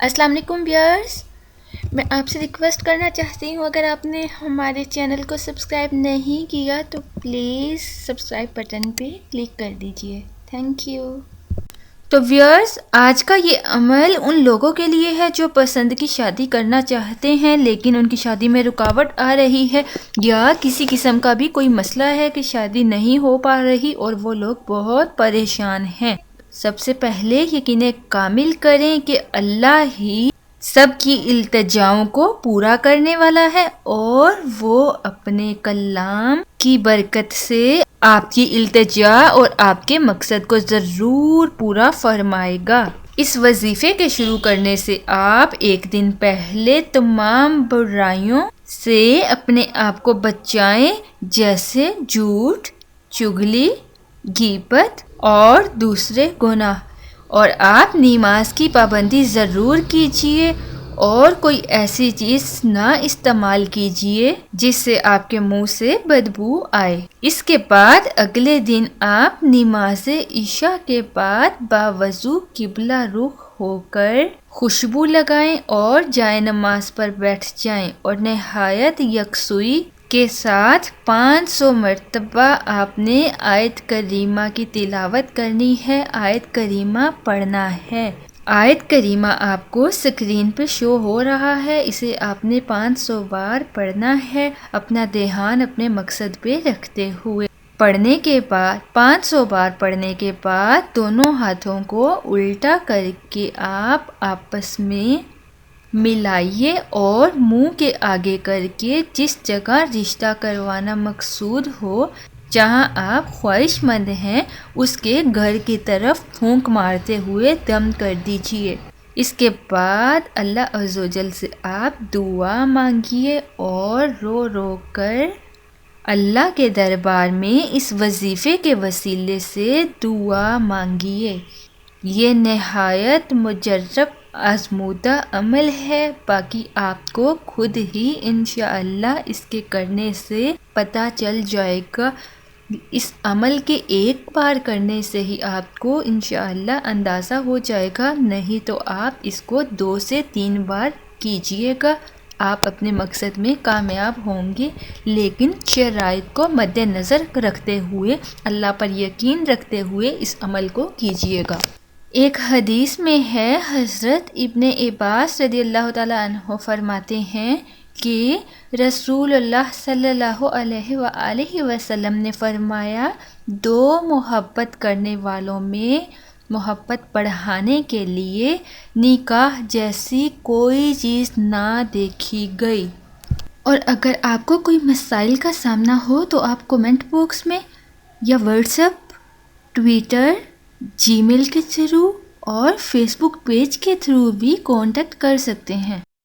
السلام علیکم ویئرس، میں آپ سے ریکویسٹ کرنا چاہتی ہوں، اگر آپ نے ہمارے چینل کو سبسکرائب نہیں کیا تو پلیز سبسکرائب بٹن پہ کلک کر دیجئے، تھینک یو۔ تو ویئرس، آج کا یہ عمل ان لوگوں کے لیے ہے جو پسند کی شادی کرنا چاہتے ہیں لیکن ان کی شادی میں رکاوٹ آ رہی ہے، یا کسی قسم کا بھی کوئی مسئلہ ہے کہ شادی نہیں ہو پا رہی اور وہ لوگ بہت پریشان ہیں۔ سب سے پہلے یقین کامل کریں کہ اللہ ہی سب کی التجاؤں کو پورا کرنے والا ہے اور وہ اپنے کلام کی برکت سے آپ کی التجا اور آپ کے مقصد کو ضرور پورا فرمائے گا۔ اس وظیفے کے شروع کرنے سے آپ ایک دن پہلے تمام برائیوں سے اپنے آپ کو بچائیں، جیسے جھوٹ، چغلی، غیبت اور دوسرے گناہ، اور آپ نماز کی پابندی ضرور کیجیے اور کوئی ایسی چیز نہ استعمال کیجیے جس سے آپ کے منہ سے بدبو آئے۔ اس کے بعد اگلے دن آپ نماز عشاء کے بعد باوضو قبلہ رخ ہو کر خوشبو لگائیں اور جائے نماز پر بیٹھ جائیں اور نہایت یکسوئی کے ساتھ 500 مرتبہ آپ نے آیت کریمہ کی تلاوت کرنی ہے، آیت کریمہ پڑھنا ہے۔ آیت کریمہ آپ کو اسکرین پہ شو ہو رہا ہے، اسے آپ نے 500 بار پڑھنا ہے، اپنا دھیان اپنے مقصد پہ رکھتے ہوئے۔ پڑھنے کے بعد 500 بار پڑھنے کے بعد دونوں ہاتھوں کو الٹا کر کے آپ آپس میں ملائیے اور منہ کے آگے کر کے جس جگہ رشتہ کروانا مقصود ہو، جہاں آپ خواہش مند ہیں، اس کے گھر کی طرف پھونک مارتے ہوئے دم کر دیجئے۔ اس کے بعد اللہ عز و جل سے آپ دعا مانگیے اور رو رو کر اللہ کے دربار میں اس وظیفے کے وسیلے سے دعا مانگیے۔ یہ نہایت مجرب آزمودہ عمل ہے، باقی آپ کو خود ہی انشاءاللہ اس کے کرنے سے پتہ چل جائے گا۔ اس عمل کے ایک بار کرنے سے ہی آپ کو انشاءاللہ اندازہ ہو جائے گا، نہیں تو آپ اس کو 2 سے 3 بار کیجئے گا، آپ اپنے مقصد میں کامیاب ہوں گے، لیکن شرائط کو مد نظر رکھتے ہوئے، اللہ پر یقین رکھتے ہوئے اس عمل کو کیجئے گا۔ ایک حدیث میں ہے، حضرت ابن عباس رضی اللہ تعالیٰ عنہ فرماتے ہیں کہ رسول اللہ صلی اللہ علیہ وآلہ وسلم نے فرمایا، 2 محبت کرنے والوں میں محبت بڑھانے کے لیے نکاح جیسی کوئی چیز نہ دیکھی گئی۔ اور اگر آپ کو کوئی مسائل کا سامنا ہو تو آپ کومنٹ باکس میں یا واٹس ایپ، ٹویٹر، جی میل کے تھرو اور فیس بک پیج کے تھرو بھی کانٹیکٹ کر سکتے ہیں۔